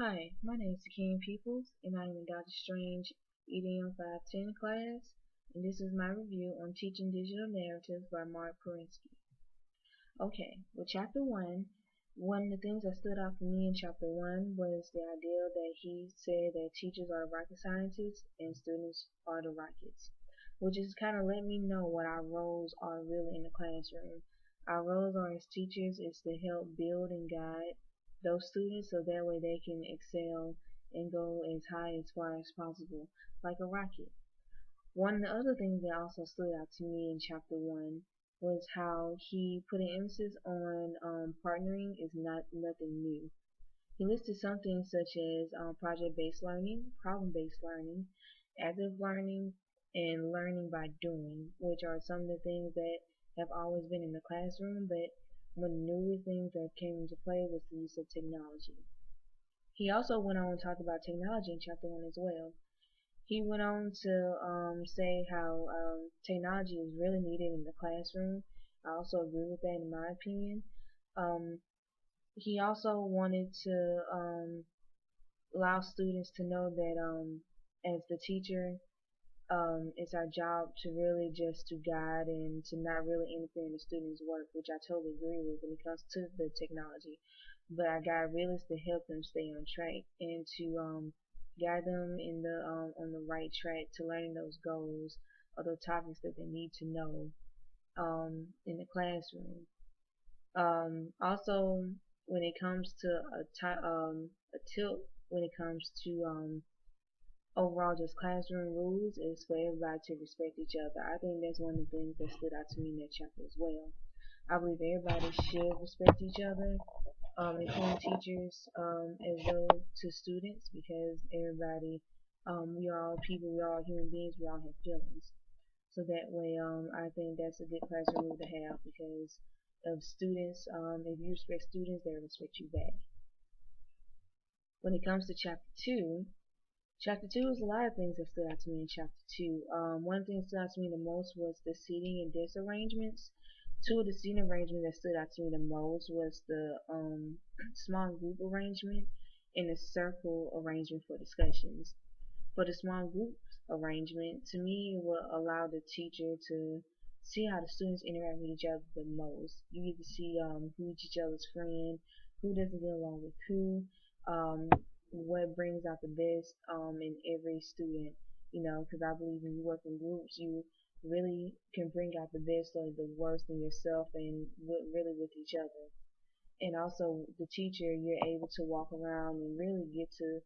Hi, my name is King Peoples, and I am in Dr. Strange EDM 510 class, and this is my review on Teaching Digital Narratives by Mark Perinsky. Okay, with Chapter 1, one of the things that stood out for me in Chapter 1 was the idea that he said that teachers are rocket scientists and students are the rockets, which is kind of let me know what our roles are really in the classroom. Our roles are as teachers is to help build and guide those students so that way they can excel and go as high as far as possible, like a rocket. One of the other things that also stood out to me in chapter one was how he put an emphasis on partnering is not nothing new. He listed some things such as project-based learning, problem-based learning, active learning, and learning by doing, which are some of the things that have always been in the classroom, but one of the newest things that came into play was the use of technology. He also went on and talked about technology in chapter one as well. He went on to say how technology is really needed in the classroom. I also agree with that in my opinion. Um, he also wanted to allow students to know that as the teacher, it's our job to really just to guide and to not really interfere in the students' work, which I totally agree with when it comes to the technology. But our guide really is to help them stay on track and to guide them in the on the right track to learning those goals or the topics that they need to know in the classroom. Also, when it comes to a tip when it comes to overall just classroom rules is for everybody to respect each other. I think that's one of the things that stood out to me in that chapter as well. I believe everybody should respect each other, including teachers as well to students, because everybody, we are all people, we are all human beings, we all have feelings. So that way, I think that's a good classroom rule to have because of students, if you respect students, they respect you back. When it comes to chapter 2 is a lot of things that stood out to me in chapter 2. One thing that stood out to me the most was the seating and desk arrangements. Two of the seating arrangements that stood out to me the most was the small group arrangement and the circle arrangement for discussions. For the small group arrangement, to me, it will allow the teacher to see how the students interact with each other the most. You get to see who's each other's friend, who doesn't get along with who, um, what brings out the best in every student. You know, because I believe when you work in groups, you really can bring out the best or the worst in yourself and really with each other. And also, the teacher, you're able to walk around and really get to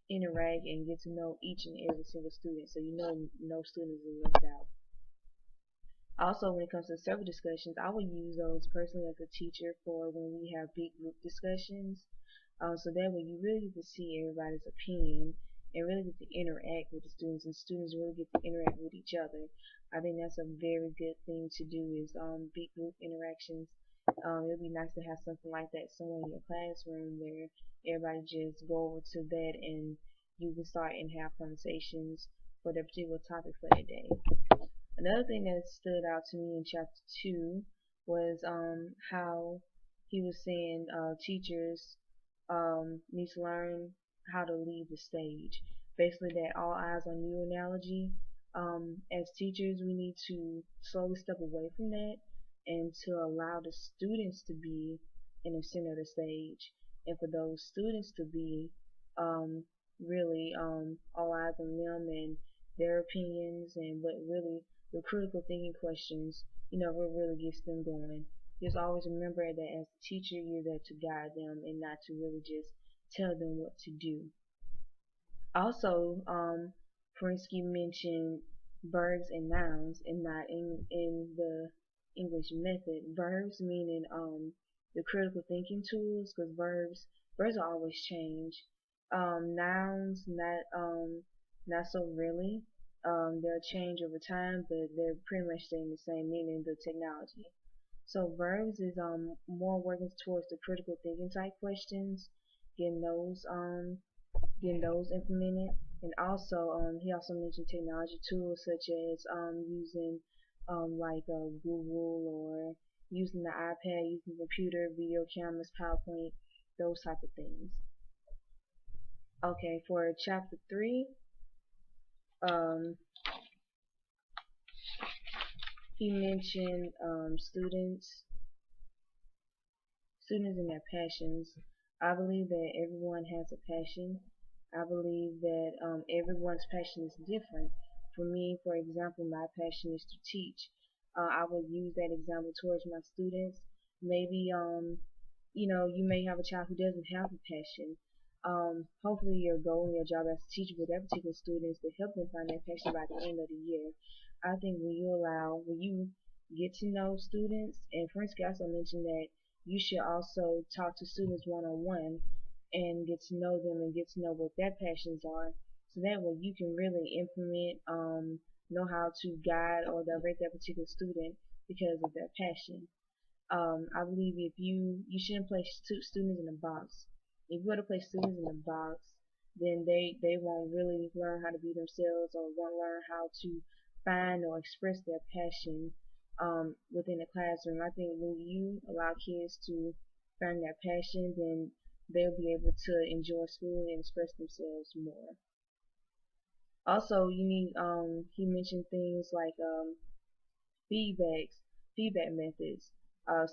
interact and get to know each and every single student, so you know no students are left out. Also, when it comes to survey discussions, I would use those personally as a teacher for when we have big group discussions. So that way you really get to see everybody's opinion and really get to interact with the students, and students really get to interact with each other. I think that's a very good thing to do is big group interactions. It'd be nice to have something like that somewhere in your classroom where everybody just go over to that and you can start and have conversations for the particular topic for that day. Another thing that stood out to me in chapter 2 was how he was saying teachers need to learn how to lead the stage. Basically, that all eyes on you analogy. As teachers, we need to slowly step away from that and to allow the students to be in the center of the stage, and for those students to be really all eyes on them and their opinions and what really the critical thinking questions, what really gets them going. Just always remember that as a teacher, you're there to guide them and not to really just tell them what to do. Also, Perinsky mentioned verbs and nouns and not in the English method. Verbs meaning the critical thinking tools, because verbs will always change. Nouns not so really. They'll change over time, but they're pretty much staying the same, meaning the technology. So verbs is more working towards the critical thinking type questions, getting those implemented, and also he also mentioned technology tools such as using like Google or using the iPad, using the computer, video cameras, PowerPoint, those type of things. Okay, for chapter 3, um, he mentioned students and their passions. I believe that everyone has a passion. I believe that everyone's passion is different. For me, for example, my passion is to teach. I will use that example towards my students. Maybe you may have a child who doesn't have a passion. Hopefully your goal and your job as a teacher with that particular student is to help them find their passion by the end of the year. I think when you get to know students, and Friendsky also mentioned that you should also talk to students one-on-one and get to know them and get to know what their passions are. So that way you can really implement, know how to guide or direct that particular student because of their passion. I believe if you shouldn't place students in a box. If you were to place students in a box, then they won't really learn how to be themselves or won't learn how to find or express their passion within the classroom. I think when you allow kids to find their passion, then they'll be able to enjoy school and express themselves more. Also, he mentioned things like feedbacks, feedback methods,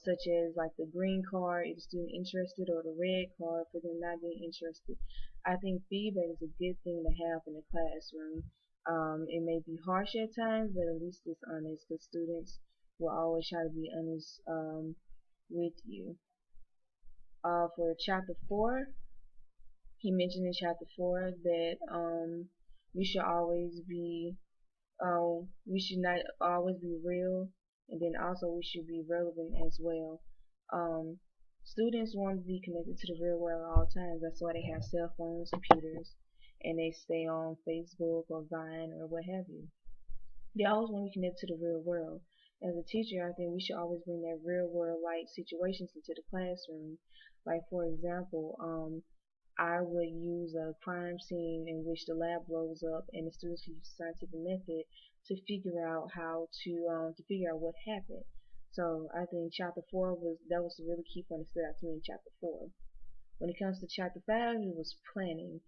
such as like the green card if the student interested or the red card for them not being interested. I think feedback is a good thing to have in the classroom. It may be harsh at times, but at least it's honest. The students will always try to be honest with you. For chapter 4, he mentioned in chapter 4 that we should always be we should not always be real, and then also we should be relevant as well. Um, Students want to be connected to the real world at all times. That's why they have cell phones, computers, and they stay on Facebook or Vine or what have you. They always want to be connected to the real world. As a teacher, I think we should always bring that real world like situations into the classroom. Like for example, I would use a crime scene in which the lab blows up and the students can use the scientific method to figure out how to figure out what happened. So I think chapter 4 was the really key point that stood out to me in chapter 4. When it comes to chapter 5, it was planning.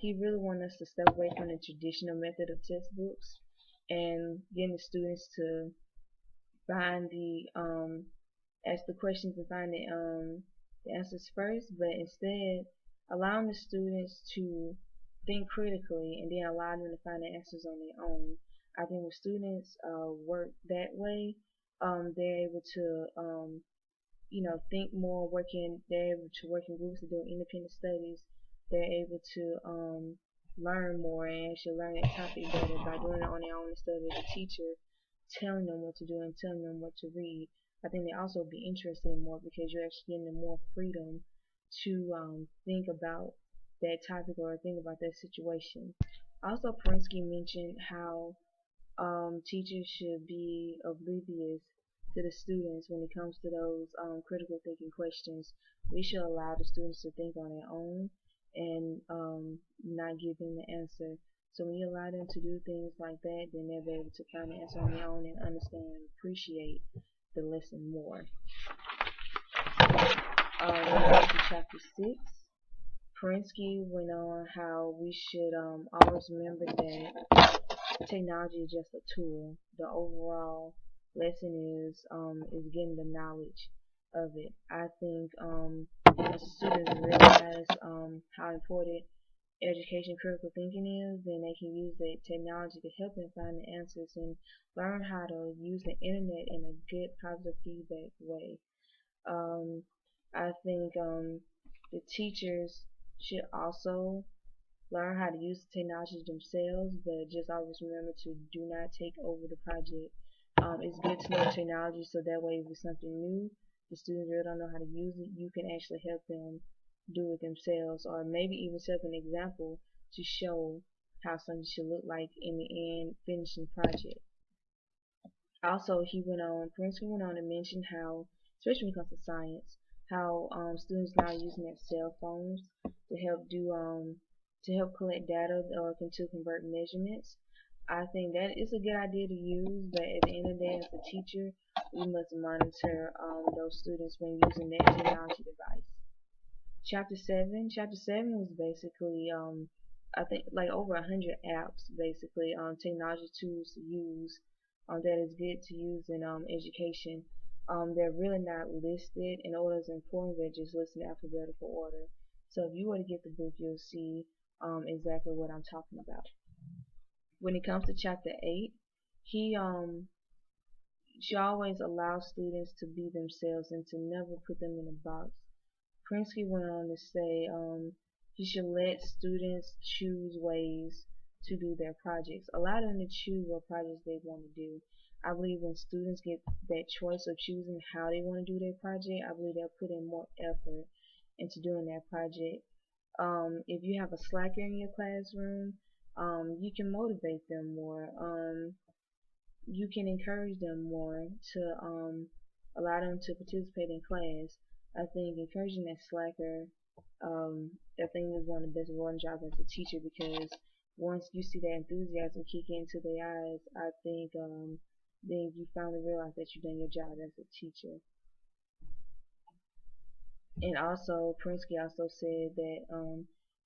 He really wanted us to step away from the traditional method of textbooks and getting the students to find ask the questions and find the answers first, but instead allowing the students to think critically and then allow them to find the answers on their own. I think when students work that way, they're able to think more, they're able to work in groups to do independent studies. They're able to learn more and actually learn that topic better by doing it on their own instead of the teacher telling them what to do and telling them what to read. I think they also be interested in more because you're actually giving them more freedom to think about that topic or think about that situation. Also, Prinsky mentioned how teachers should be oblivious to the students when it comes to those critical thinking questions. We should allow the students to think on their own and not give them the answer. So when you allow them to do things like that, then they'll be able to find the answer on their own and understand and appreciate the lesson more. To chapter 6, Prinsky went on how we should always remember that technology is just a tool. The overall lesson is getting the knowledge of it. I think as students realize how important education critical thinking is, then they can use the technology to help them find the answers and learn how to use the internet in a good positive feedback way. Um, I think the teachers should also learn how to use the technology themselves, but just always remember to do not take over the project. It's good to know technology so that way if it's something new, the students really don't know how to use it, you can actually help them do it themselves or maybe even set up an example to show how something should look like in the end finishing project. Also, Prince went on to mention how, especially when it comes to science, how students now are using their cell phones to help collect data or to convert measurements. I think that is a good idea to use, but at the end of the day, as a teacher, we must monitor those students when using that technology device. Chapter 7 was basically I think like over 100 apps basically technology tools to use that is good to use in education. They're really not listed in order as important. They're just listed in alphabetical order. So if you were to get the book, you'll see exactly what I'm talking about. When it comes to chapter 8, he she always allows students to be themselves and to never put them in a box. Krinsky went on to say you should let students choose ways to do their projects. Allow them to choose what projects they want to do. I believe when students get that choice of choosing how they want to do their project, I believe they'll put in more effort into doing that project. If you have a slacker in your classroom, you can motivate them more. You can encourage them more to allow them to participate in class. I think encouraging that slacker, I think is one of the best rewarding jobs as a teacher, because once you see that enthusiasm kick into their eyes, I think then you finally realize that you've done your job as a teacher. And also, Prinsky also said that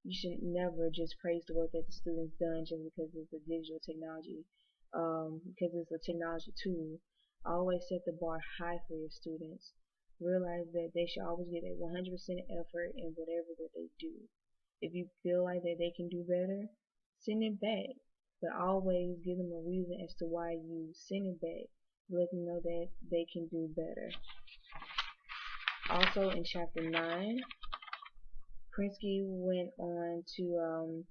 you should never just praise the work that the students done just because it's a digital technology, because it's a technology tool. Always set the bar high for your students. Realize that they should always get a 100% effort in whatever that they do. If you feel like that they can do better, send it back. But always give them a reason as to why you send it back. Let them know that they can do better. Also in chapter 9, Krinsky went on to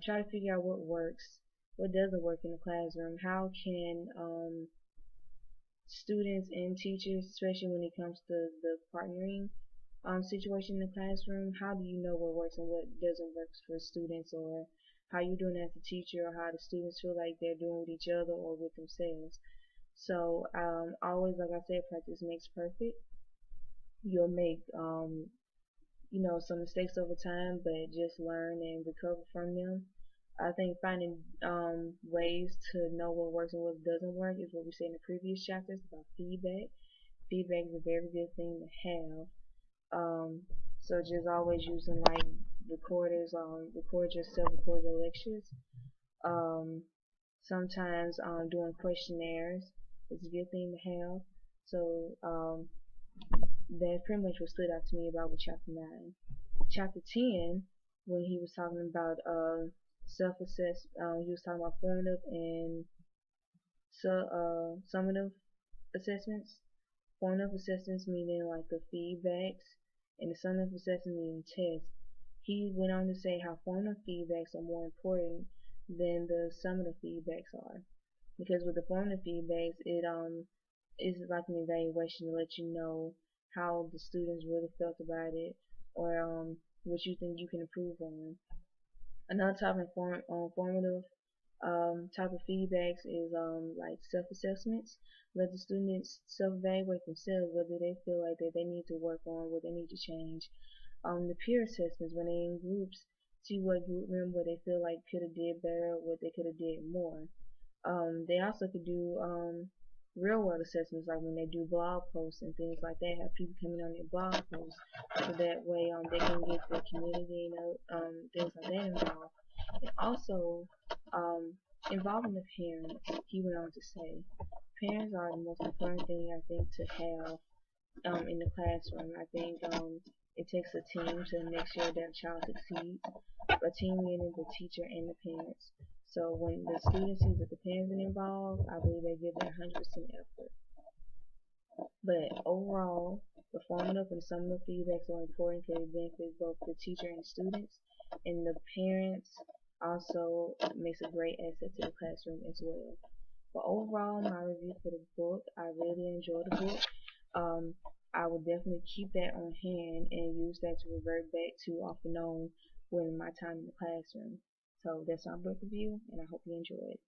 try to figure out what works, what doesn't work in the classroom. How can students and teachers, especially when it comes to the partnering situation in the classroom, how do you know what works and what doesn't work for students, or how you doing as a teacher, or how the students feel like they're doing with each other or with themselves. So always, like I said, practice makes perfect. You'll make some mistakes over time, but just learn and recover from them. I think finding ways to know what works and what doesn't work is what we said in the previous chapters about feedback. Feedback is a very good thing to have. So just always using like recorders, record yourself, record your lectures. Sometimes doing questionnaires is a good thing to have. So that's pretty much what stood out to me about with chapter 9. Chapter 10, when he was talking about self-assess, he was talking about formative and summative assessments. Formative assessments meaning like the feedbacks, and the summative assessment meaning tests. He went on to say how formative feedbacks are more important than the summative feedbacks are, because with the formative feedbacks, it is like an evaluation to let you know how the students really felt about it, or what you think you can improve on. Another type of formative type of feedbacks is like self-assessments. Let the students self-evaluate themselves whether they feel like that they need to work on, what they need to change. The peer assessments, when they're in groups, see what group member they feel like could have did better, what they could have did more. They also could do real world assessments, like when they do blog posts and things like that, have people coming on their blog posts, so that way they can get the community, things like that involved. And also involving the parents. He went on to say parents are the most important thing, I think, to have in the classroom. I think it takes a team to make sure that a child succeeds. A team meaning the teacher and the parents. So when the student sees that the parents are involved, I believe they give their 100% effort. But overall, the formative and summative feedbacks are important because it benefits both the teacher and students, and the parents also makes a great asset to the classroom as well. But overall, my review for the book, I really enjoyed the book. I will definitely keep that on hand and use that to revert back to off and on when my time in the classroom. So that's my book review, and I hope you enjoy it.